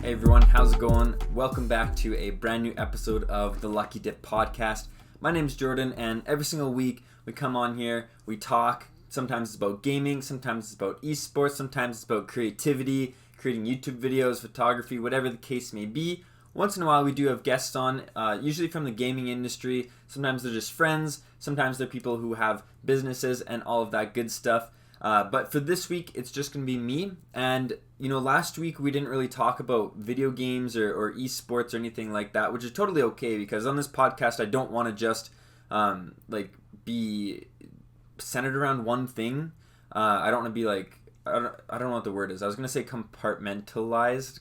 Hey everyone, how's it going? Welcome back to a brand new episode of the Lucky Dip podcast. My name's Jordan, and every single week we come on here, we talk. Sometimes it's about gaming, sometimes it's about esports, sometimes it's about creativity, creating YouTube videos, photography, whatever the case may be. Once in a while we do have guests on, usually from the gaming industry. Sometimes they're just friends, sometimes they're people who have businesses and all of that good stuff. But for this week, it's just going to be me. And, last week we didn't really talk about video games or esports or anything like that, which is totally okay because on this podcast, I don't want to just, be centered around one thing. I don't want to be I don't know what the word is. I was going to say compartmentalized.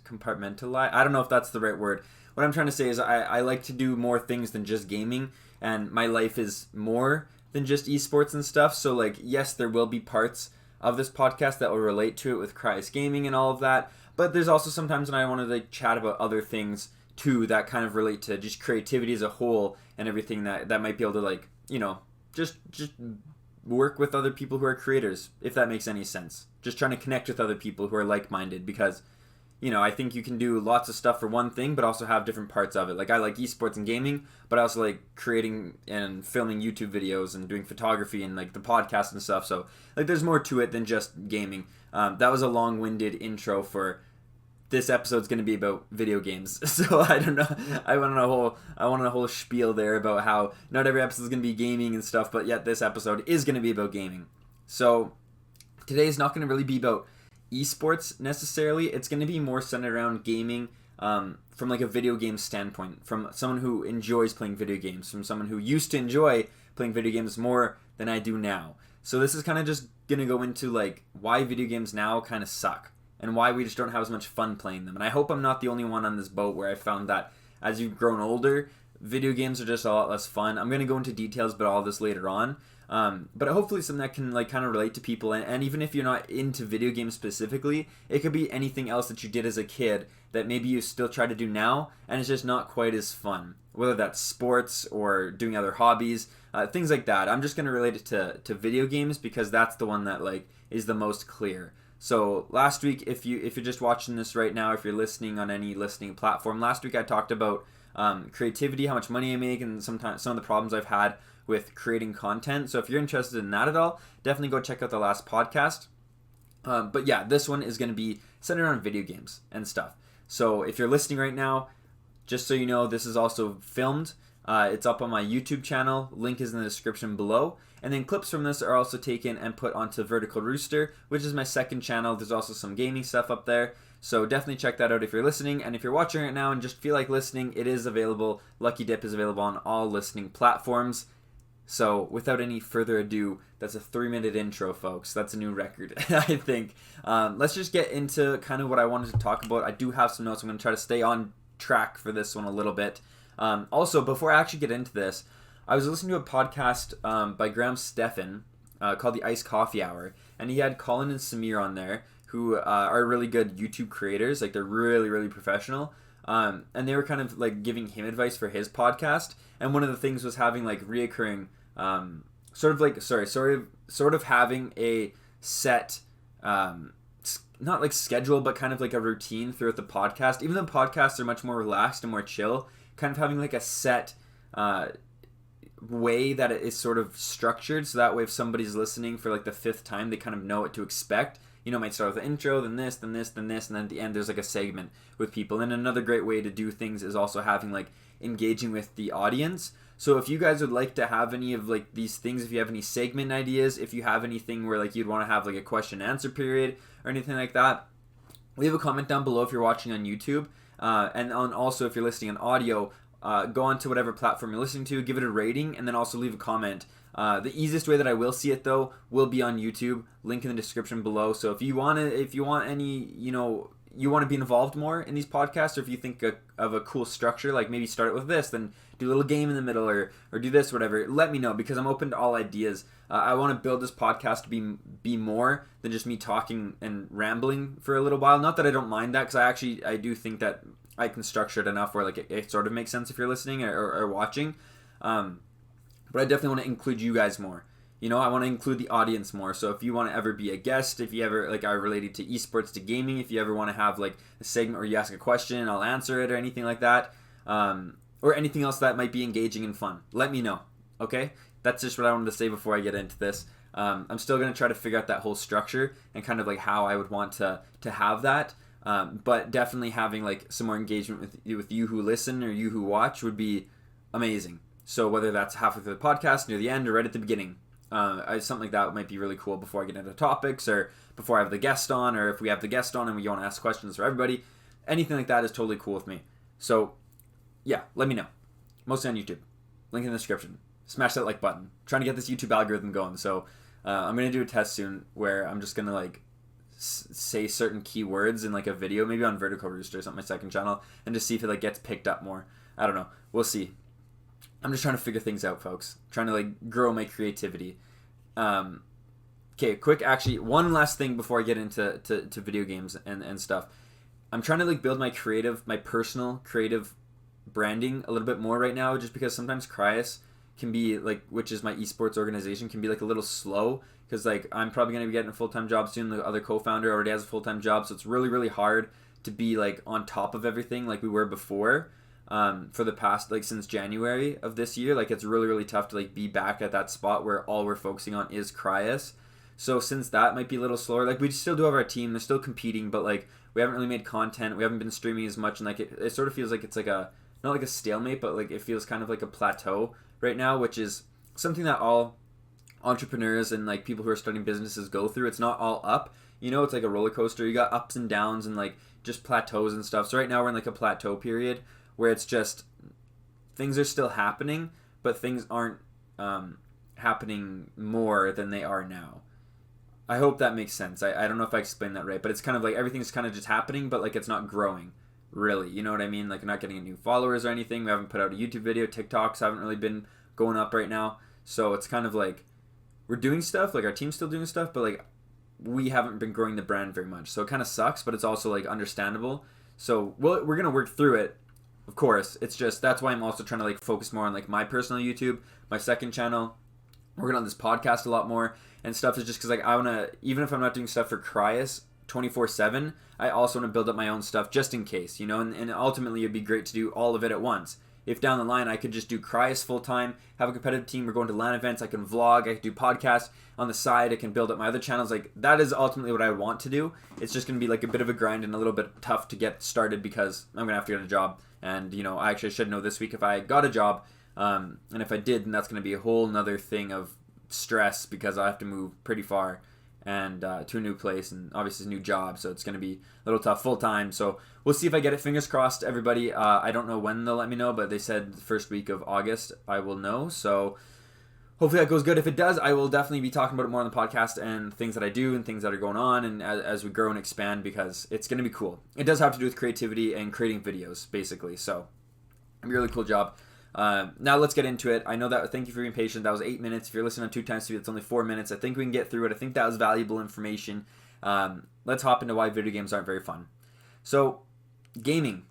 I don't know if that's the right word. What I'm trying to say is I like to do more things than just gaming, and my life is more than just esports and stuff. So yes, there will be parts of this podcast that will relate to it with Cryos Gaming and all of that, but there's also sometimes when I want to chat about other things too that kind of relate to just creativity as a whole and everything that might be able to just work with other people who are creators, if that makes any sense. Just trying to connect with other people who are like-minded because I think you can do lots of stuff for one thing, but also have different parts of it. I like esports and gaming, but I also like creating and filming YouTube videos and doing photography and the podcast and stuff. So there's more to it than just gaming. That was a long-winded intro for this episode's going to be about video games. So I don't know. I went on a whole spiel there about how not every episode is going to be gaming and stuff, but yet this episode is going to be about gaming. So today is not going to really be about esports necessarily. It's going to be more centered around gaming from a video game standpoint, from someone who enjoys playing video games, from someone who used to enjoy playing video games more than I do now. So this is kind of just going to go into why video games now kind of suck and why we just don't have as much fun playing them. And I hope I'm not the only one on this boat where I found that as you've grown older, video games are just a lot less fun. I'm going to go into details about all this later on. But hopefully something that can kind of relate to people, and even if you're not into video games specifically, it could be anything else that you did as a kid that maybe you still try to do now and it's just not quite as fun, whether that's sports or doing other hobbies, things like that. I'm just going to relate it to video games because that's the one that is the most clear. So last week, if you're just watching this right now, if you're listening on any listening platform, last week I talked about creativity, how much money I make, and sometimes some of the problems I've had with creating content. So if you're interested in that at all, definitely go check out the last podcast. But yeah, this one is going to be centered on video games and stuff. So if you're listening right now, just so you know, this is also filmed. It's up on my YouTube channel. Link is in the description below. And then clips from this are also taken and put onto Vertical Rooster, which is my second channel. There's also some gaming stuff up there. So definitely check that out if you're listening. And if you're watching right now and just feel like listening, it is available. Lucky Dip is available on all listening platforms. So without any further ado, that's a 3-minute intro, folks. That's a new record, I think. Let's just get into kind of what I wanted to talk about. I do have some notes. I'm going to try to stay on track for this one a little bit. Also, before I actually get into this, I was listening to a podcast by Graham Stephan called The Iced Coffee Hour. And he had Colin and Samir on there, who are really good YouTube creators. They're really, really professional. And they were kind of giving him advice for his podcast. And one of the things was having reoccurring sort of having a set, not schedule, but kind of a routine throughout the podcast. Even though podcasts are much more relaxed and more chill, kind of having a set way that it is sort of structured. So that way if somebody's listening for the 5th time, they kind of know what to expect. Might start with the intro, then this, then this, then this, and then at the end there's a segment with people. And another great way to do things is also having engaging with the audience. So if you guys would like to have any of these things, if you have any segment ideas, if you have anything where you'd want to have a question and answer period or anything like that, leave a comment down below if you're watching on YouTube. And also if you're listening on audio, go on to whatever platform you're listening to, give it a rating, and then also leave a comment. The easiest way that I will see it though will be on YouTube. Link in the description below. So if you want any, you want to be involved more in these podcasts, or if you think of a cool structure, maybe start it with this, then do a little game in the middle, or do this, whatever, let me know, because I'm open to all ideas. I want to build this podcast to be more than just me talking and rambling for a little while. Not that I don't mind that, because I do think that I can structure it enough where it sort of makes sense if you're listening or watching. But I definitely want to include you guys more I want to include the audience more. So if you want to ever be a guest, if you ever like are related to esports, to gaming, if you ever want to have like a segment where you ask a question, I'll answer it or anything like that, or anything else that might be engaging and fun, let me know. Okay, that's just what I wanted to say before I get into this. I'm still going to try to figure out that whole structure and kind of like how I would want to have that. But definitely having like some more engagement with you who listen or you who watch would be amazing. So whether that's halfway through the podcast, near the end, or right at the beginning, something like that might be really cool before I get into topics or before I have the guest on, or if we have the guest on and we want to ask questions for everybody. Anything like that is totally cool with me. So yeah, let me know. Mostly on YouTube. Link in the description. Smash that like button. Trying to get this YouTube algorithm going. So I'm going to do a test soon where I'm just going to like say certain keywords in like a video, maybe on Vertical Rooster or something, my second channel, and just see if it like gets picked up more. I don't know. We'll see. I'm just trying to figure things out, folks. Trying to like grow my creativity. Okay, quick, actually, one last thing before I get into video games and stuff. I'm trying to like build my personal creative branding a little bit more right now, just because sometimes Cryas can be like, which is my esports organization, can be like a little slow, because like I'm probably going to be getting a full-time job soon. The other co-founder already has a full-time job, so it's really, really hard to be like on top of everything like we were before. For the past, like since January of this year, like it's really, really tough to like be back at that spot where all we're focusing on is Cryas. So since that might be a little slower, like we still do have our team, they're still competing, but like we haven't really made content, we haven't been streaming as much, and like it sort of feels like it's like a, not like a stalemate, but like it feels kind of like a plateau right now, which is something that all entrepreneurs and like people who are starting businesses go through. It's not all up, it's like a roller coaster. You got ups and downs and like just plateaus and stuff. So right now we're in like a plateau period where it's just things are still happening, but things aren't happening more than they are now. I hope that makes sense. I don't know if I explained that right, but it's kind of like everything's kind of just happening, but like it's not growing, really. You know what I mean? Like, we're not getting new followers or anything. We haven't put out a YouTube video. TikToks haven't really been going up right now. So it's kind of like we're doing stuff, like our team's still doing stuff, but like we haven't been growing the brand very much. So it kind of sucks, but it's also like understandable. So we're going to work through it. Of course, it's just, that's why I'm also trying to like focus more on like my personal YouTube, my second channel, working on this podcast a lot more and stuff, is just because like I want to, even if I'm not doing stuff for Cryas 24/7, I also want to build up my own stuff just in case, and ultimately it'd be great to do all of it at once. If down the line I could just do Cryas full time, have a competitive team, we're going to LAN events, I can vlog, I can do podcasts on the side, I can build up my other channels, like that is ultimately what I want to do. It's just going to be like a bit of a grind and a little bit tough to get started because I'm going to have to get a job. And, I actually should know this week if I got a job. And if I did, then that's going to be a whole nother thing of stress because I have to move pretty far and to a new place and obviously a new job. So it's going to be a little tough full time. So we'll see if I get it. Fingers crossed, everybody. I don't know when they'll let me know, but they said the first week of August I will know. So hopefully that goes good. If it does, I will definitely be talking about it more on the podcast and things that I do and things that are going on and as we grow and expand, because it's going to be cool. It does have to do with creativity and creating videos, basically. So, a really cool job. Now let's get into it. I know that, thank you for being patient. That was 8 minutes. If you're listening on 2 times speed, it's only 4 minutes. I think we can get through it. I think that was valuable information. Let's hop into why video games aren't very fun. So, gaming,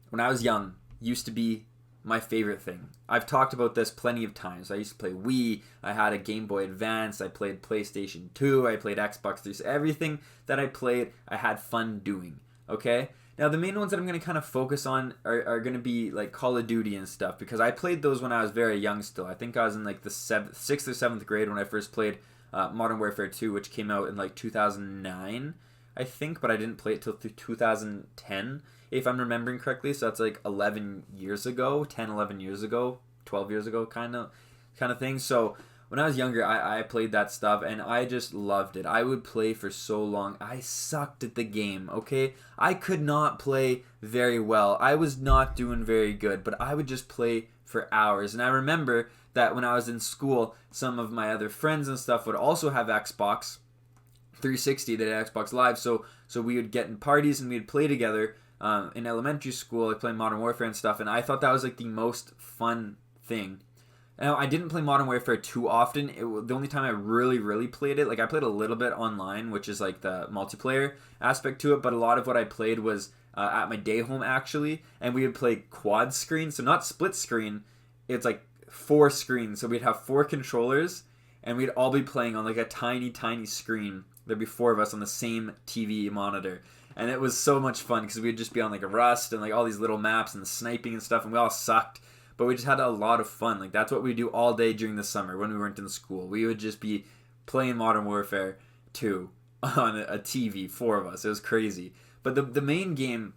when I was young, used to be my favorite thing. I've talked about this plenty of times. I used to play Wii, I had a Game Boy Advance, I played PlayStation 2, I played Xbox 360. Everything that I played, I had fun doing, okay? Now, the main ones that I'm going to kind of focus on are going to be like Call of Duty and stuff, because I played those when I was very young still. I think I was in like the 6th or 7th grade when I first played Modern Warfare 2, which came out in like 2009, I think, but I didn't play it till 2010. If I'm remembering correctly, so that's like 11 years ago, 10, 11 years ago, 12 years ago kind of thing. So when I was younger, I played that stuff and I just loved it. I would play for so long. I sucked at the game, okay? I could not play very well. I was not doing very good, but I would just play for hours. And I remember that when I was in school, some of my other friends and stuff would also have Xbox 360, they had Xbox Live, so we would get in parties and we'd play together. In elementary school, I played Modern Warfare and stuff, and I thought that was like the most fun thing. Now, I didn't play Modern Warfare too often. The only time I really, really played it, like I played a little bit online, which is like the multiplayer aspect to it, but a lot of what I played was at my day home actually, and we would play quad screen, so not split screen, it's like 4 screens, so we'd have 4 controllers, and we'd all be playing on like a tiny, tiny screen. There'd be 4 of us on the same TV monitor. And it was so much fun because we'd just be on like a Rust and like all these little maps and the sniping and stuff, and we all sucked. But we just had a lot of fun. Like that's what we do all day during the summer when we weren't in school. We would just be playing Modern Warfare 2 on a TV, 4 of us. It was crazy. But the main game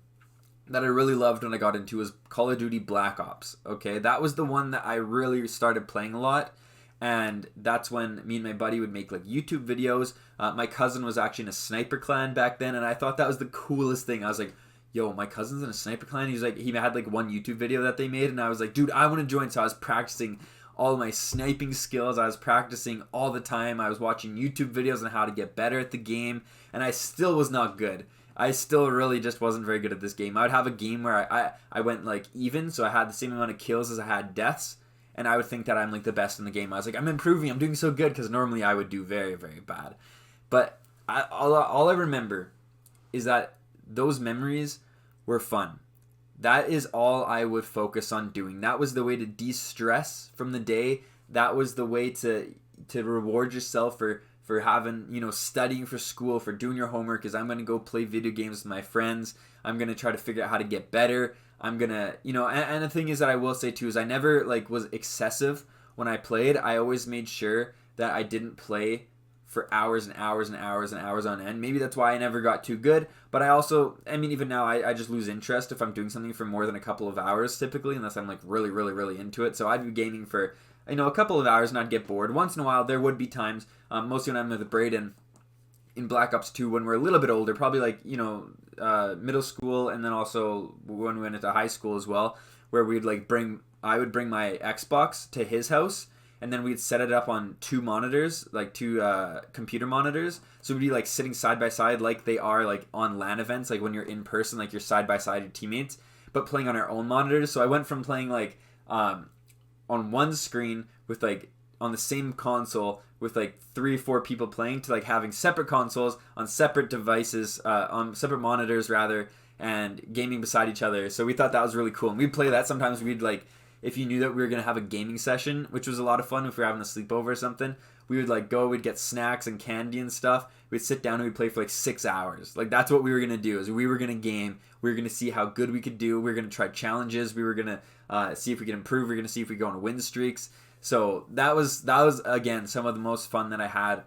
that I really loved when I got into was Call of Duty Black Ops. Okay, that was the one that I really started playing a lot. And that's when me and my buddy would make like YouTube videos. My cousin was actually in a sniper clan back then, and I thought that was the coolest thing. I was like, yo, my cousin's in a sniper clan. He had like one YouTube video that they made, and I was like, dude, I want to join. So I was practicing all my sniping skills. I was practicing all the time. I was watching YouTube videos on how to get better at the game, and I still was not good. I still really just wasn't very good at this game. I would have a game where I went like even, so I had the same amount of kills as I had deaths, and I would think that I'm like the best in the game. I was like, I'm improving, I'm doing so good, because normally I would do very, very bad. But all I remember is that those memories were fun. That is all I would focus on doing. That was the way to de-stress from the day. That was the way to reward yourself for having, studying for school, for doing your homework, is I'm going to go play video games with my friends. I'm going to try to figure out how to get better. I'm going to, and the thing is that I will say too is I never was excessive when I played. I always made sure that I didn't play for hours and hours and hours and hours on end. Maybe that's why I never got too good, but I also, even now I just lose interest if I'm doing something for more than a couple of hours typically, unless I'm really, really, really into it. So I'd be gaming for, a couple of hours and I'd get bored. Once in a while, there would be times, mostly when I'm with Brenda in Black Ops 2 when we're a little bit older, probably middle school, and then also when we went into high school as well, where I would bring my Xbox to his house, and then we'd set it up on 2 monitors, like 2 computer monitors. So we'd be sitting side by side like they are on LAN events, like when you're in person, like you're side by side your teammates, but playing on our own monitors. So I went from playing on one screen with on the same console with 3 or 4 people playing to having separate consoles on separate devices, on separate monitors rather, and gaming beside each other. So we thought that was really cool, and we'd play that. Sometimes we'd if you knew that we were going to have a gaming session, which was a lot of fun if we were having a sleepover or something, we would we'd get snacks and candy and stuff. We'd sit down and we'd play for 6 hours. That's what we were going to do, is we were going to game. We were going to see how good we could do. We were going to try challenges. We were going to see if we could improve. We were going to see if we could go on win streaks. So that was again some of the most fun that I had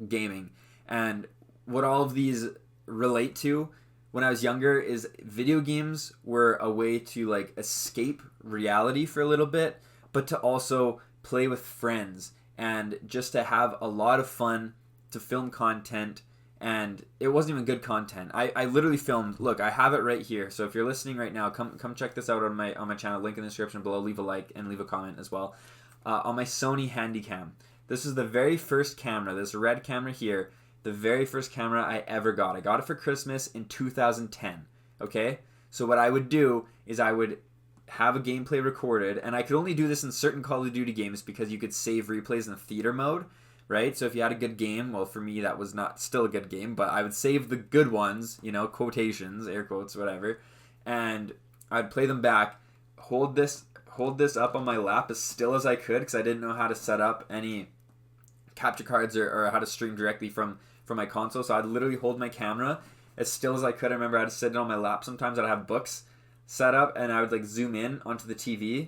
gaming. And what all of these relate to when I was younger is video games were a way to escape reality for a little bit, but to also play with friends and just to have a lot of fun, to film content. And it wasn't even good content. I literally filmed, look, I have it right here. So if you're listening right now, come check this out on my channel, link in the description below, leave a like and leave a comment as well. On my Sony Handycam. This is the very first camera, this red camera here, the very first camera I ever got. I got it for Christmas in 2010, okay? So what I would do is I would have a gameplay recorded, and I could only do this in certain Call of Duty games because you could save replays in the theater mode, right? So if you had a good game, well, for me that was not still a good game, but I would save the good ones, quotations, air quotes, whatever, and I'd play them back, hold this up on my lap as still as I could, because I didn't know how to set up any capture cards or how to stream directly from my console. So I'd literally hold my camera as still as I could. I remember I had to sit it on my lap sometimes. I'd have books set up, and I would zoom in onto the TV,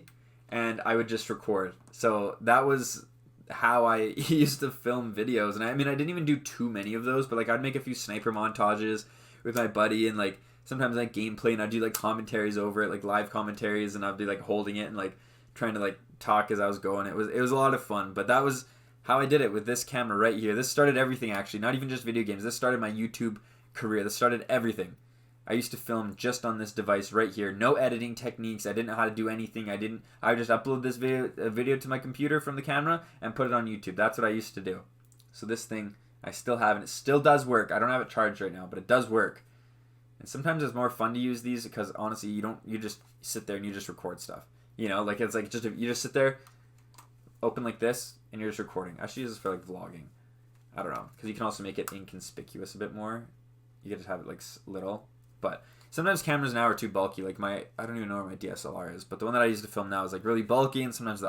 and I would just record. So that was how I used to film videos. And I didn't even do too many of those, but I'd make a few sniper montages with my buddy, and sometimes gameplay, and I'd do commentaries over it, live commentaries, and I'd be holding it and trying to talk as I was going. It was a lot of fun. But that was how I did it with this camera right here. This started everything, actually, not even just video games. This started my YouTube career. This started everything. I used to film just on this device right here. No editing techniques. I didn't know how to do anything. I would just upload this video to my computer from the camera and put it on YouTube. That's what I used to do. So this thing, I still have, and it still does work. I don't have it charged right now, but it does work. And sometimes it's more fun to use these because honestly, you just sit there and you just record stuff. It's you just sit there, open like this, and you're just recording. I should use this for vlogging. I don't know, because you can also make it inconspicuous a bit more. You can just have it little. But sometimes cameras now are too bulky. Like I don't even know where my DSLR is, but the one that I use to film now is like really bulky, and sometimes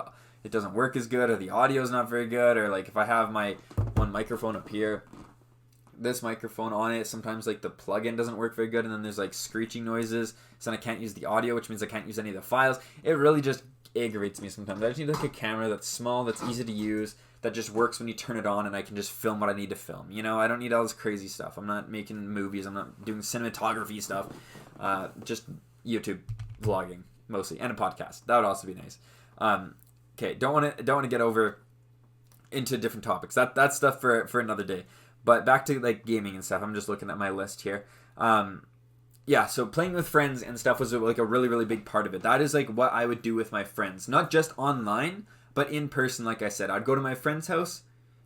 it doesn't work as good, or the audio is not very good, or like if I have my one microphone up here, this microphone on it, sometimes like the plug-in doesn't work very good, and then there's like screeching noises, so then I can't use the audio, which means I can't use any of the files. It really just aggravates me sometimes. I just need like a camera that's small, that's easy to use, that just works when you turn it on, and I can just film what I need to film. You know, I don't need all this crazy stuff. I'm not making movies. I'm not doing cinematography stuff. Just YouTube vlogging mostly, and a podcast. That would also be nice. Okay, don't want to get over into different topics. That's stuff for another day. But back to like gaming and stuff. I'm just looking at my list here. Yeah, so playing with friends and stuff was like a really, really big part of it. That is like what I would do with my friends. Not just online, but in person, like I said. I'd go to my friend's house,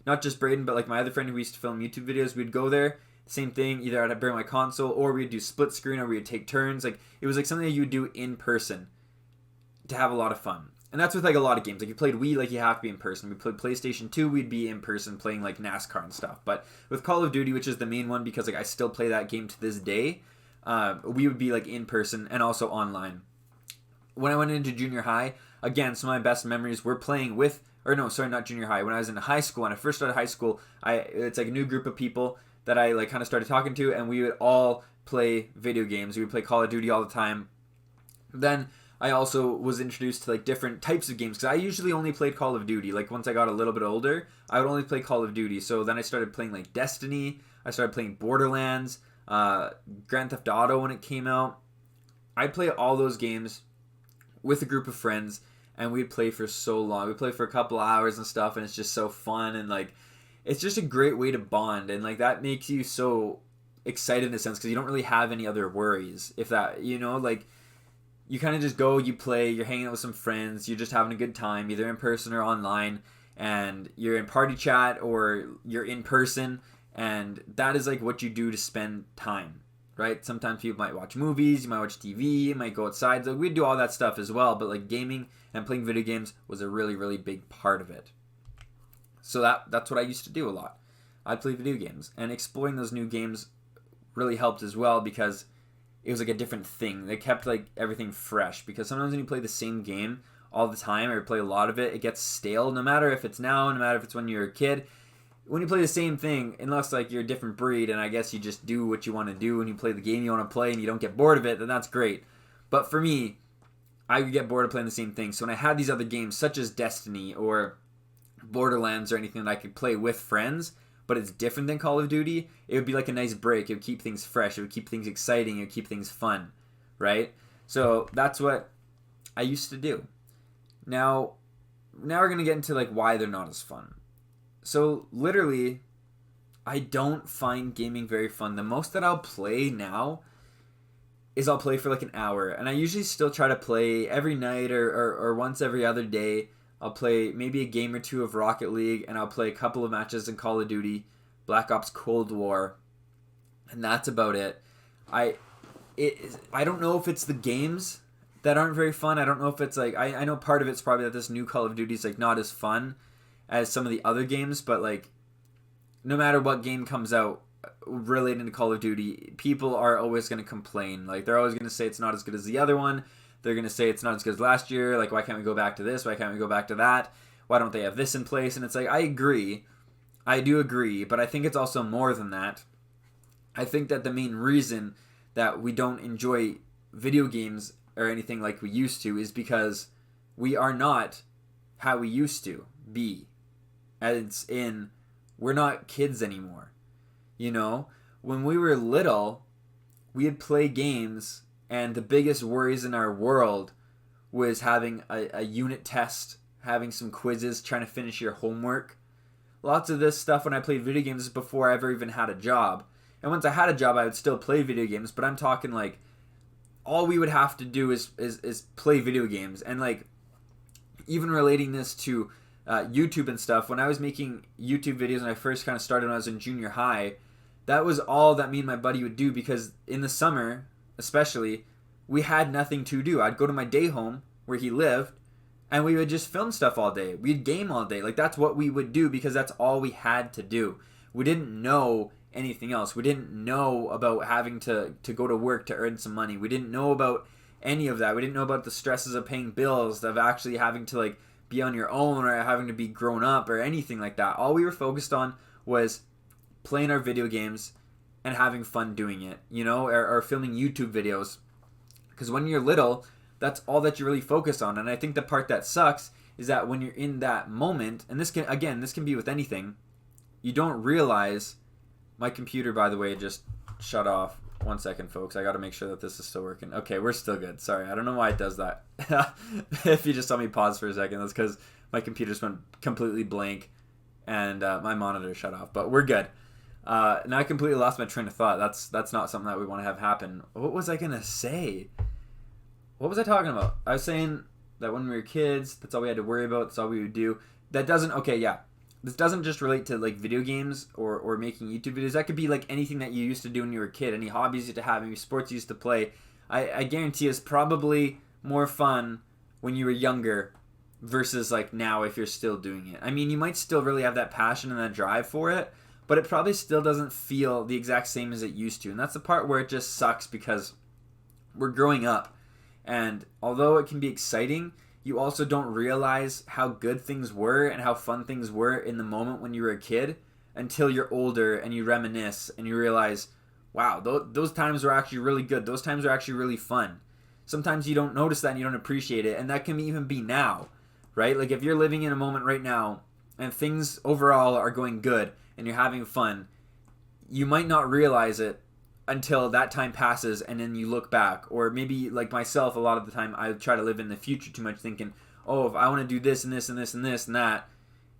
not just Braden, but like my other friend who used to film YouTube videos. We'd go there, same thing. Either I'd bring my console, or we'd do split screen, or we'd take turns. Like it was like something that you would do in person to have a lot of fun. And that's with like a lot of games. Like you played Wii, like you have to be in person. We played PlayStation 2, we'd be in person playing like NASCAR and stuff. But with Call of Duty, which is the main one because like I still play that game to this day, we would be like in person and also online. When I went into junior high, again, some of my best memories were playing with, or no, sorry, not junior high. When I was in high school, when I first started high school, it's like a new group of people that I like kind of started talking to, and we would all play video games. We would play Call of Duty all the time. Then I also was introduced to like different types of games, because I usually only played Call of Duty. Like once I got a little bit older, I would only play Call of Duty. So then I started playing like Destiny. I started playing Borderlands, Grand Theft Auto when it came out. I'd play all those games with a group of friends, and we'd play for so long. We'd play for a couple hours and stuff, and it's just so fun, and like it's just a great way to bond, and like that makes you so excited in a sense, because you don't really have any other worries. If that, you know, like you kind of just go, you play, you're hanging out with some friends, you're just having a good time, either in person or online, and you're in party chat or you're in person, and that is like what you do to spend time, right? Sometimes people might watch movies, you might watch TV, you might go outside. Like we'd do all that stuff as well, but like gaming and playing video games was a really, really big part of it. So that's what I used to do a lot. I'd play video games, and exploring those new games really helped as well, because it was like a different thing. They kept like everything fresh, because sometimes when you play the same game all the time, or play a lot of it, it gets stale. No matter if it's now, no matter if it's when you're a kid, when you play the same thing, unless like you're a different breed, and I guess you just do what you want to do when you play the game you want to play, and you don't get bored of it, then that's great. But for me, I would get bored of playing the same thing. So when I had these other games such as Destiny or Borderlands or anything that I could play with friends, but it's different than Call of Duty, it would be like a nice break. It would keep things fresh. It would keep things exciting. It would keep things fun, right? So that's what I used to do. Now we're going to get into like why they're not as fun. So literally, I don't find gaming very fun. The most that I'll play now is I'll play for like an hour. And I usually still try to play every night or once every other day. I'll play maybe a game or two of Rocket League, and I'll play a couple of matches in Call of Duty, Black Ops Cold War, and that's about it. I don't know if it's the games that aren't very fun. I don't know if it's like, I know part of it's probably that this new Call of Duty is like not as fun as some of the other games, but like no matter what game comes out relating to Call of Duty, people are always going to complain. Like they're always going to say it's not as good as the other one. They're going to say it's not as good as last year. Like, why can't we go back to this? Why can't we go back to that? Why don't they have this in place? And it's like, I agree. I do agree. But I think it's also more than that. I think that the main reason that we don't enjoy video games or anything like we used to is because we are not how we used to be. As in, we're not kids anymore. You know? When we were little, we'd play games, and the biggest worries in our world was having a unit test, having some quizzes, trying to finish your homework. Lots of this stuff when I played video games before I ever even had a job. And once I had a job, I would still play video games, but I'm talking like all we would have to do is play video games. And like even relating this to YouTube and stuff, when I was making YouTube videos when I first kind of started when I was in junior high, that was all that me and my buddy would do, because in the summer especially, we had nothing to do. I'd go to my day home where he lived, and we would just film stuff all day. We'd game all day. Like, that's what we would do, because that's all we had to do. We didn't know anything else. We didn't know about having to go to work to earn some money. We didn't know about any of that. We didn't know about the stresses of paying bills, of actually having to like be on your own or having to be grown up or anything like that. All we were focused on was playing our video games and having fun doing it, you know, or filming YouTube videos. Because when you're little, that's all that you really focus on. And I think the part that sucks is that when you're in that moment, and this can be with anything, you don't realize. My computer, by the way, just shut off. 1 second, folks. I got to make sure that this is still working. Okay, we're still good. Sorry, I don't know why it does that. If you just saw me pause for a second, that's because my computer just went completely blank and my monitor shut off. But we're good. Now I completely lost my train of thought. That's not something that we want to have happen. What was I gonna say? What was I talking about? I was saying that when we were kids, that's all we had to worry about. That's all we would do. That doesn't. Okay, yeah. This doesn't just relate to like video games or making YouTube videos. That could be like anything that you used to do when you were a kid, any hobbies you used to have, maybe sports you used to play. I guarantee it's probably more fun when you were younger versus like now if you're still doing it. I mean, you might still really have that passion and that drive for it, but it probably still doesn't feel the exact same as it used to. And that's the part where it just sucks because we're growing up. And although it can be exciting, you also don't realize how good things were and how fun things were in the moment when you were a kid until you're older and you reminisce and you realize, wow, those times were actually really good. Those times were actually really fun. Sometimes you don't notice that and you don't appreciate it, and that can even be now, right? Like if you're living in a moment right now and things overall are going good and you're having fun, you might not realize it until that time passes and then you look back. Or maybe like myself, a lot of the time I try to live in the future too much, thinking, oh, if I want to do this and this and this and this and that,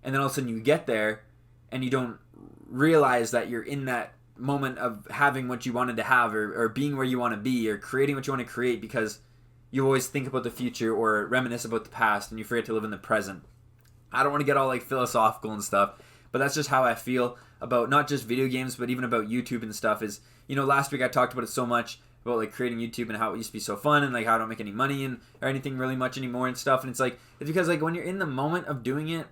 and then all of a sudden you get there and you don't realize that you're in that moment of having what you wanted to have or being where you want to be or creating what you want to create because you always think about the future or reminisce about the past and you forget to live in the present. I don't want to get all like philosophical and stuff, but that's just how I feel about not just video games, but even about YouTube and stuff. Is, you know, last week I talked about it so much about like creating YouTube and how it used to be so fun and like how I don't make any money and or anything really much anymore and stuff. And it's like, it's because like when you're in the moment of doing it,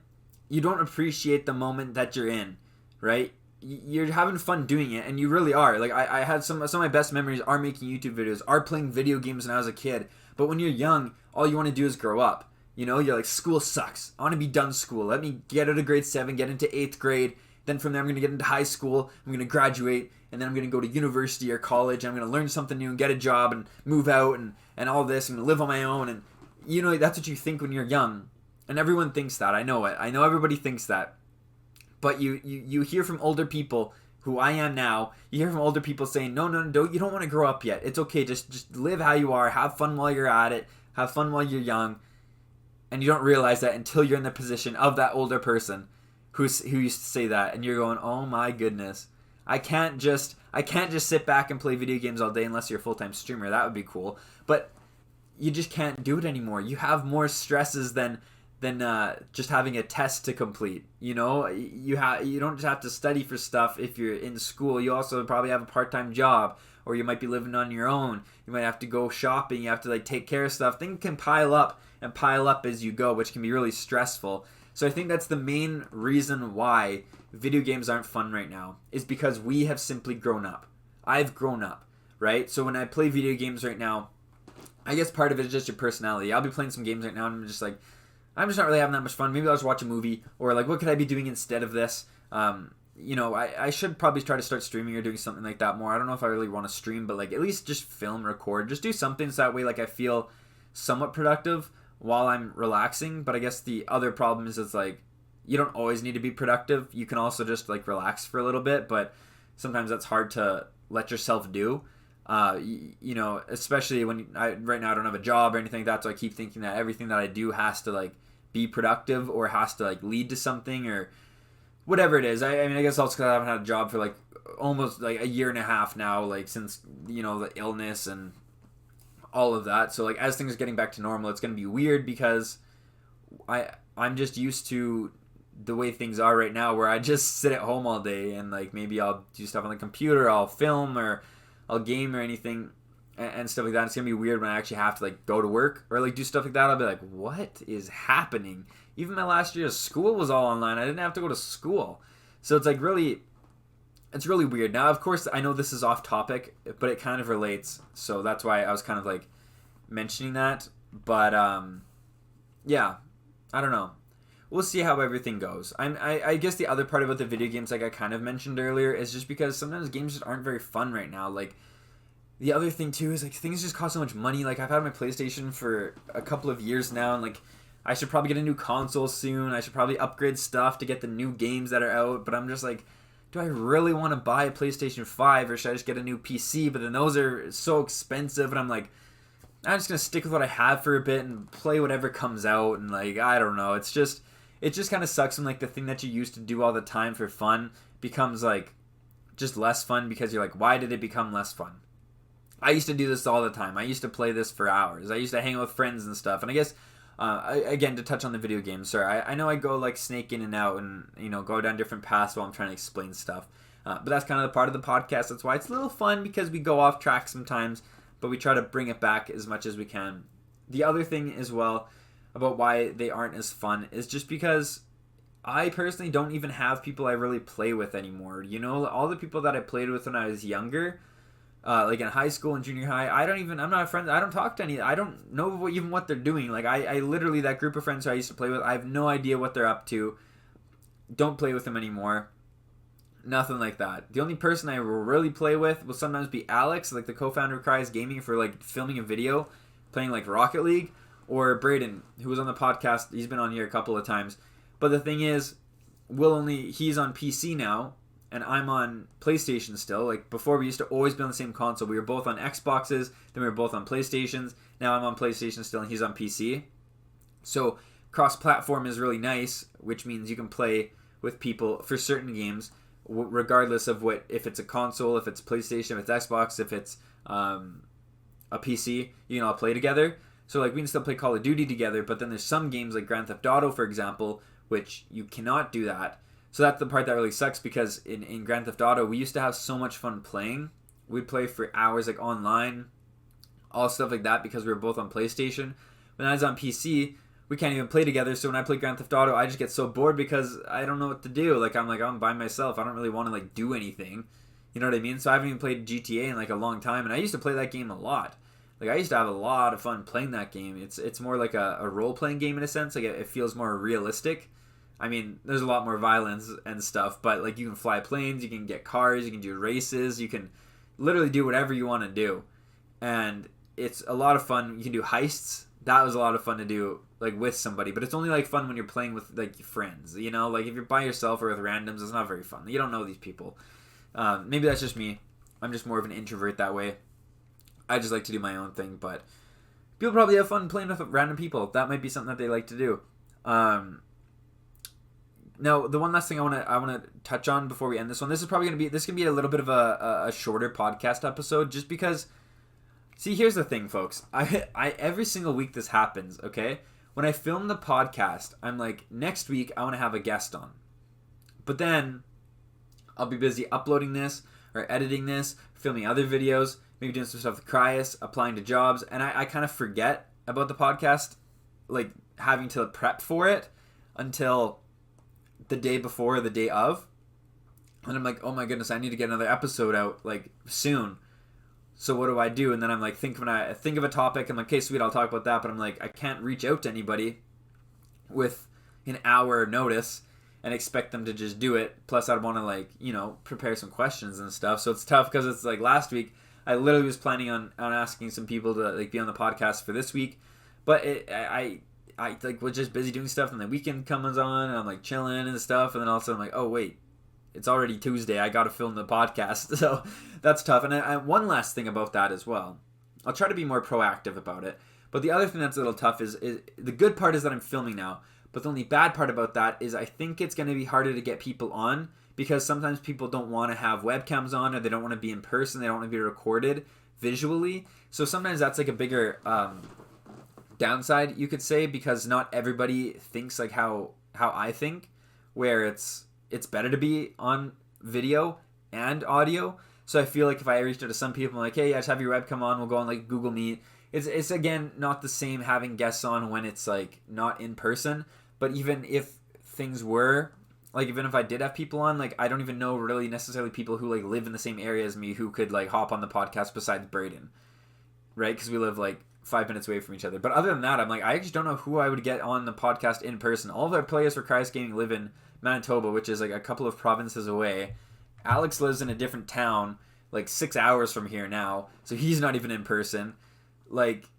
you don't appreciate the moment that you're in, right? You're having fun doing it, and you really are. Like I had some of my best memories are making YouTube videos, are playing video games when I was a kid. But when you're young, all you want to do is grow up. You know, you're like, school sucks. I want to be done school. Let me get out of grade 7, get into 8th grade. Then from there, I'm going to get into high school. I'm going to graduate. And then I'm going to go to university or college. And I'm going to learn something new and get a job and move out and all this. I'm going to live on my own. And, you know, that's what you think when you're young. And everyone thinks that. I know it. I know everybody thinks that. But you hear from older people, who I am now, you hear from older people saying, no, you don't want to grow up yet. It's okay. Just live how you are. Have fun while you're at it. Have fun while you're young. And you don't realize that until you're in the position of that older person who used to say that, and you're going, oh my goodness, I can't just sit back and play video games all day unless you're a full-time streamer. That would be cool, but you just can't do it anymore. You have more stresses than just having a test to complete. You know, you don't just have to study for stuff if you're in school. You also probably have a part-time job, or you might be living on your own. You might have to go shopping. You have to like take care of stuff. Things can pile up as you go, which can be really stressful. So I think that's the main reason why video games aren't fun right now, is because we have simply grown up. I've grown up, right? So when I play video games right now, I guess part of it is just your personality. I'll be playing some games right now and I'm just not really having that much fun. Maybe I'll just watch a movie, or like, what could I be doing instead of this? You know, I should probably try to start streaming or doing something like that more. I don't know if I really want to stream, but like at least just film, record, just do something so that way like I feel somewhat productive while I'm relaxing. But I guess the other problem is it's like, you don't always need to be productive. You can also just like relax for a little bit, but sometimes that's hard to let yourself do. You know, especially when right now I don't have a job or anything like that, so I keep thinking that everything that I do has to like be productive or has to like lead to something or whatever it is. I mean, I guess also because I haven't had a job for like almost like a year and a half now, like since, you know, the illness and all of that. So like as things are getting back to normal, it's going to be weird because I'm just used to the way things are right now, where I just sit at home all day and like maybe I'll do stuff on the computer, I'll film or I'll game or anything and stuff like that. It's gonna be weird when I actually have to like go to work or like do stuff like that. I'll be like, what is happening? Even my last year of school was all online. I didn't have to go to school. So it's like really, it's really weird. Now, of course, I know this is off topic, but it kind of relates. So that's why I was kind of like mentioning that. But yeah, I don't know. We'll see how everything goes. I guess the other part about the video games, like I kind of mentioned earlier, is just because sometimes games just aren't very fun right now. Like, the other thing too is like things just cost so much money. Like, I've had my PlayStation for a couple of years now, and like I should probably get a new console soon. I should probably upgrade stuff to get the new games that are out. But I'm just like, do I really want to buy a PlayStation 5 or should I just get a new PC? But then those are so expensive, and I'm like, I'm just gonna stick with what I have for a bit and play whatever comes out. And like, I don't know. It just kind of sucks when like the thing that you used to do all the time for fun becomes like just less fun because you're like, why did it become less fun? I used to do this all the time. I used to play this for hours. I used to hang out with friends and stuff. And I guess, again, to touch on the video games, sir, I know I go like snake in and out and, you know, go down different paths while I'm trying to explain stuff. But that's kind of the part of the podcast. That's why it's a little fun, because we go off track sometimes, but we try to bring it back as much as we can. The other thing as well about why they aren't as fun is just because I personally don't even have people I really play with anymore. You know, all the people that I played with when I was younger, like in high school and junior high, I'm not a friend. I don't talk to any. I don't know even what they're doing. Like, I literally, that group of friends who I used to play with, I have no idea what they're up to. Don't play with them anymore. Nothing like that. The only person I really play with will sometimes be Alex, like the co-founder of Cry's Gaming, for like filming a video, playing like Rocket League, or Braden, who was on the podcast. He's been on here a couple of times. But the thing is, he's on PC now, and I'm on PlayStation still. Like, before, we used to always be on the same console. We were both on Xboxes, then we were both on PlayStations. Now I'm on PlayStation still, and he's on PC. So cross-platform is really nice, which means you can play with people for certain games, regardless of if it's a console, if it's PlayStation, if it's Xbox, if it's a PC, you can all play together. So like, we can still play Call of Duty together, but then there's some games like Grand Theft Auto, for example, which you cannot do that. So that's the part that really sucks, because in Grand Theft Auto, we used to have so much fun playing. We'd play for hours, like online, all stuff like that, because we were both on PlayStation. When I was on PC, we can't even play together. So when I play Grand Theft Auto, I just get so bored because I don't know what to do. Like, I'm by myself. I don't really want to like do anything. You know what I mean? So I haven't even played GTA in like a long time, and I used to play that game a lot. Like, I used to have a lot of fun playing that game. It's more like a role-playing game in a sense. Like, it feels more realistic. I mean, there's a lot more violence and stuff, but like, you can fly planes, you can get cars, you can do races, you can literally do whatever you want to do. And it's a lot of fun. You can do heists. That was a lot of fun to do, like, with somebody. But it's only like fun when you're playing with like your friends, you know? Like, if you're by yourself or with randoms, it's not very fun. You don't know these people. Maybe that's just me. I'm just more of an introvert that way. I just like to do my own thing, but people probably have fun playing with random people. That might be something that they like to do. Now, the one last thing I want to touch on before we end this one. This is going to be a little bit of a shorter podcast episode, just because. See, here's the thing, folks. I every single week this happens. Okay, when I film the podcast, I'm like, next week I want to have a guest on, but then I'll be busy uploading this or editing this, filming other videos, maybe doing some stuff with Cryus, applying to jobs, and I kind of forget about the podcast, like having to prep for it until the day before or the day of. And I'm like, oh my goodness, I need to get another episode out like soon. So what do I do? And then I'm like, think of a topic. I'm like, okay, sweet, I'll talk about that. But I'm like, I can't reach out to anybody with an hour notice and expect them to just do it. Plus, I'd want to, like, you know, prepare some questions and stuff. So it's tough, because it's like last week, I literally was planning on asking some people to like be on the podcast for this week, but I like was just busy doing stuff, and the weekend comes on, and I'm like chilling and stuff, and then all of a sudden I'm like, oh wait, it's already Tuesday. I got to film the podcast. So that's tough. And one last thing about that as well. I'll try to be more proactive about it. But the other thing that's a little tough is the good part is that I'm filming now. But the only bad part about that is I think it's going to be harder to get people on, because sometimes people don't want to have webcams on, or they don't want to be in person. They don't want to be recorded visually. So sometimes that's like a bigger downside, you could say, because not everybody thinks like how I think, where it's better to be on video and audio. So I feel like if I reached out to some people, I'm like, hey, just have your webcam on, we'll go on like Google Meet. It's again not the same having guests on when it's like not in person. But even if things were like even if I did have people on, like I don't even know really necessarily people who like live in the same area as me who could like hop on the podcast besides Braden, right? Because we live like 5 minutes away from each other. But other than that, I'm like, I actually don't know who I would get on the podcast in person. All of our players for Cryos Gaming live in Manitoba, which is like a couple of provinces away. Alex lives in a different town, like 6 hours from here now, so he's not even in person. Like,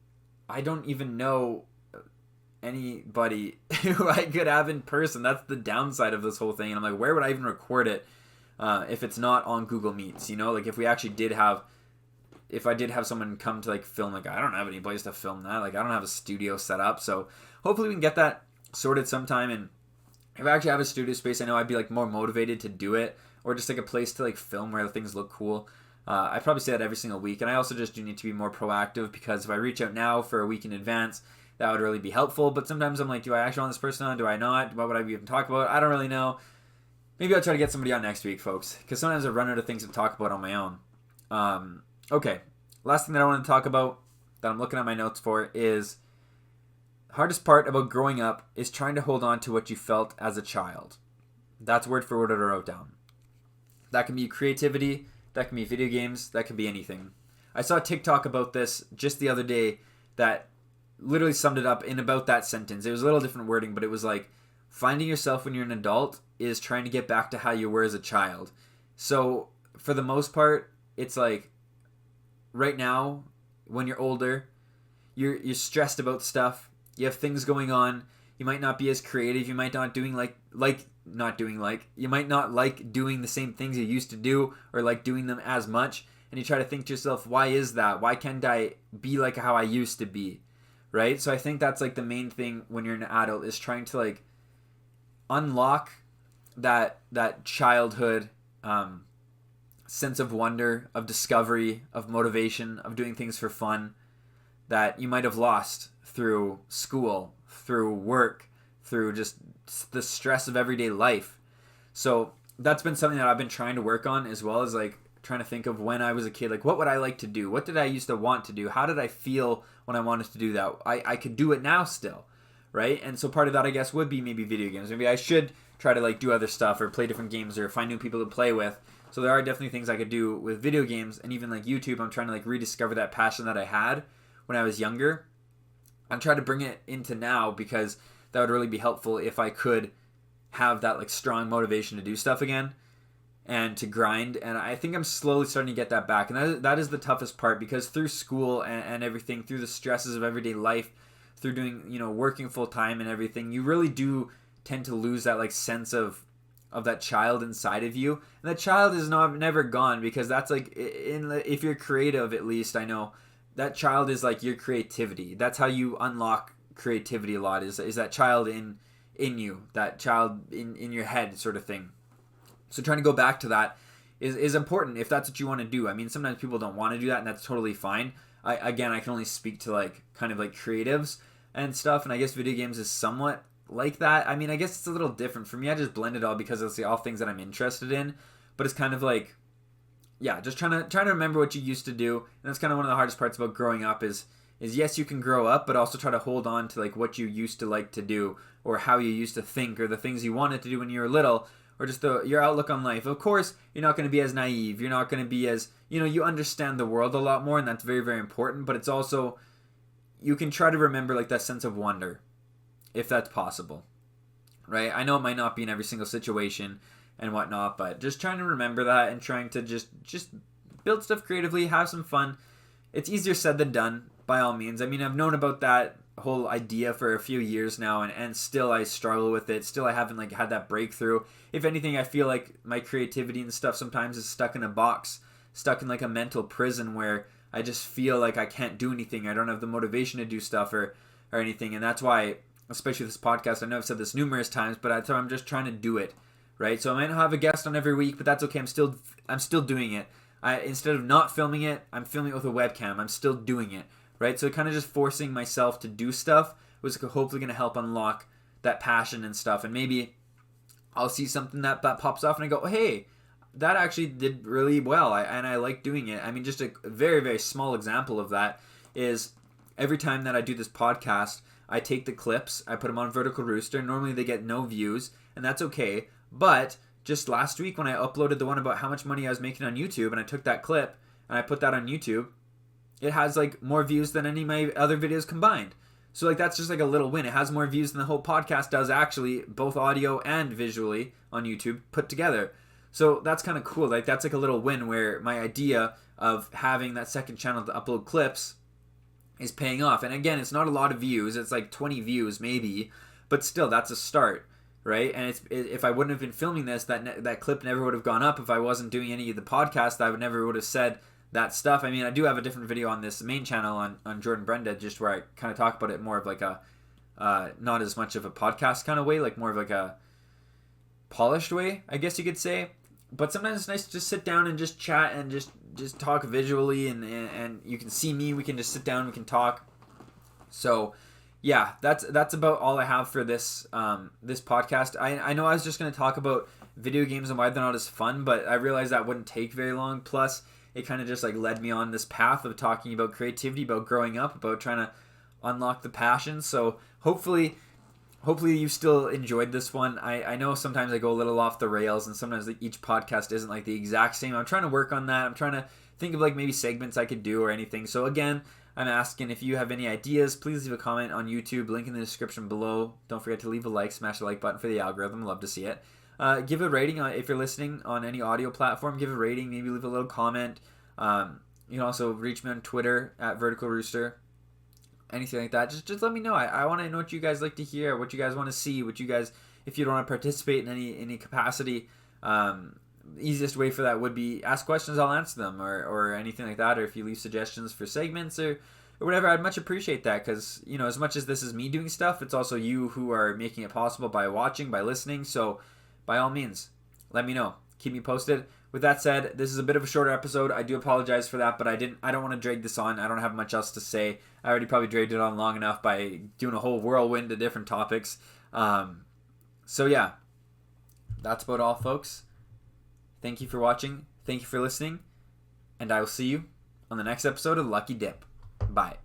I don't even know anybody who I could have in person. That's the downside of this whole thing. And I'm like, where would I even record it if it's not on Google Meets? You know, like if I did have someone come to like film, like I don't have any place to film that. Like I don't have a studio set up. So hopefully we can get that sorted sometime. And if I actually have a studio space, I know I'd be like more motivated to do it, or just like a place to like film where things look cool. I probably say that every single week. And I also just do need to be more proactive, because if I reach out now for a week in advance, that would really be helpful. But sometimes I'm like, do I actually want this person on? Do I not? What would I even talk about? I don't really know. Maybe I'll try to get somebody on next week, folks, because sometimes I run out of things to talk about on my own. Okay, last thing that I want to talk about that I'm looking at my notes for is hardest part about growing up is trying to hold on to what you felt as a child. That's word for word what I wrote down. That can be creativity, that can be video games, that can be anything. I saw a TikTok about this just the other day that literally summed it up in about that sentence. It was a little different wording, but it was like, finding yourself when you're an adult is trying to get back to how you were as a child. So for the most part, it's like, right now, when you're older, you're stressed about stuff. You have things going on. You might not be as creative. You might not you might not like doing the same things you used to do, or like doing them as much. And you try to think to yourself, why is that? Why can't I be like how I used to be? Right? So I think that's like the main thing when you're an adult, is trying to like unlock that childhood sense of wonder, of discovery, of motivation, of doing things for fun that you might have lost through school, through work, through just the stress of everyday life. So that's been something that I've been trying to work on, as well as like trying to think of when I was a kid, like what would I like to do? What did I used to want to do? How did I feel when I wanted to do that? I could do it now still, right? And so part of that, I guess, would be maybe video games. Maybe I should try to like do other stuff or play different games or find new people to play with. So there are definitely things I could do with video games, and even like YouTube. I'm trying to like rediscover that passion that I had when I was younger. I'm trying to bring it into now, because that would really be helpful if I could have that like strong motivation to do stuff again and to grind. And I think I'm slowly starting to get that back. And that is the toughest part, because through school and everything, through the stresses of everyday life, through doing, working full time and everything, you really do tend to lose that like sense of that child inside of you. And that child is never gone, because that's like, if you're creative, at least I know that child is like your creativity. That's how you unlock creativity a lot, is that child in you, that child in your head sort of thing. So trying to go back to that is important if that's what you want to do. I mean, sometimes people don't want to do that, and that's totally fine. I can only speak to like kind of like creatives and stuff, and I guess video games is somewhat like that. I mean, I guess it's a little different for me. I just blend it all because it's all things that I'm interested in, but it's kind of like, yeah, just trying to remember what you used to do. And that's kind of one of the hardest parts about growing up is yes, you can grow up, but also try to hold on to like what you used to like to do, or how you used to think, or the things you wanted to do when you were little, or just your outlook on life. Of course, you're not going to be as naive. You're not going to be as, you understand the world a lot more, and that's very, very important. But it's also, you can try to remember like that sense of wonder, if that's possible, right? I know it might not be in every single situation and whatnot, but just trying to remember that and trying to just build stuff creatively, have some fun. It's easier said than done, by all means. I mean, I've known about that whole idea for a few years now, and still I struggle with it. Still I haven't like had that breakthrough. If anything, I feel like my creativity and stuff sometimes is stuck in a box, stuck in like a mental prison where I just feel like I can't do anything. I don't have the motivation to do stuff or anything. And that's why, especially this podcast, I know I've said this numerous times, but I'm just trying to do it, right? So I might not have a guest on every week, but that's okay. I'm still doing it. Instead of not filming it, I'm filming it with a webcam. I'm still doing it, right? So kind of just forcing myself to do stuff was hopefully going to help unlock that passion and stuff. And maybe I'll see something that pops off and I go, oh, hey, that actually did really well. And I like doing it. I mean, just a very, very small example of that is every time that I do this podcast, I take the clips, I put them on Vertical Rooster. Normally they get no views, and that's okay. But just last week when I uploaded the one about how much money I was making on YouTube, and I took that clip and I put that on YouTube, it has like more views than any of my other videos combined. So like that's just like a little win. It has more views than the whole podcast does actually, both audio and visually on YouTube put together. So that's kind of cool. Like that's like a little win where my idea of having that second channel to upload clips is paying off. And again, it's not a lot of views. It's like 20 views maybe, but still that's a start, right? And if I wouldn't have been filming this, that clip never would have gone up. If I wasn't doing any of the podcast, I never would have said that stuff. I mean, I do have a different video on this main channel on Jordan Brenda, just where I kind of talk about it more of like a not as much of a podcast kind of way, like more of like a polished way, I guess you could say. But sometimes it's nice to just sit down and just chat and just talk visually, and you can see me. We can just sit down, we can talk. So yeah, that's about all I have for this this podcast. I know I was just going to talk about video games and why they're not as fun, but I realized that wouldn't take very long. Plus it kind of just like led me on this path of talking about creativity, about growing up, about trying to unlock the passion. So hopefully you still enjoyed this one. I know sometimes I go a little off the rails, and sometimes each podcast isn't like the exact same. I'm trying to work on that. I'm trying to think of like maybe segments I could do or anything. So again, I'm asking if you have any ideas, please leave a comment on YouTube, link in the description below. Don't forget to leave a like, smash the like button for the algorithm. Love to see it. Give a rating if you're listening on any audio platform. Give a rating, maybe leave a little comment. You can also reach me on Twitter at Vertical Rooster. Anything like that, just let me know. I want to know what you guys like to hear, what you guys want to see, what you guys, if you don't want to participate in any capacity, easiest way for that would be ask questions, I'll answer them, or anything like that, or if you leave suggestions for segments or whatever, I'd much appreciate that, because as much as this is me doing stuff, it's also you who are making it possible by watching, by listening. So by all means, let me know, keep me posted. With that said, this is a bit of a shorter episode. I do apologize for that, but I don't want to drag this on. I don't have much else to say. I already probably dragged it on long enough by doing a whole whirlwind of different topics. So yeah, that's about all, folks. Thank you for watching. Thank you for listening. And I will see you on the next episode of Lucky Dip. Bye.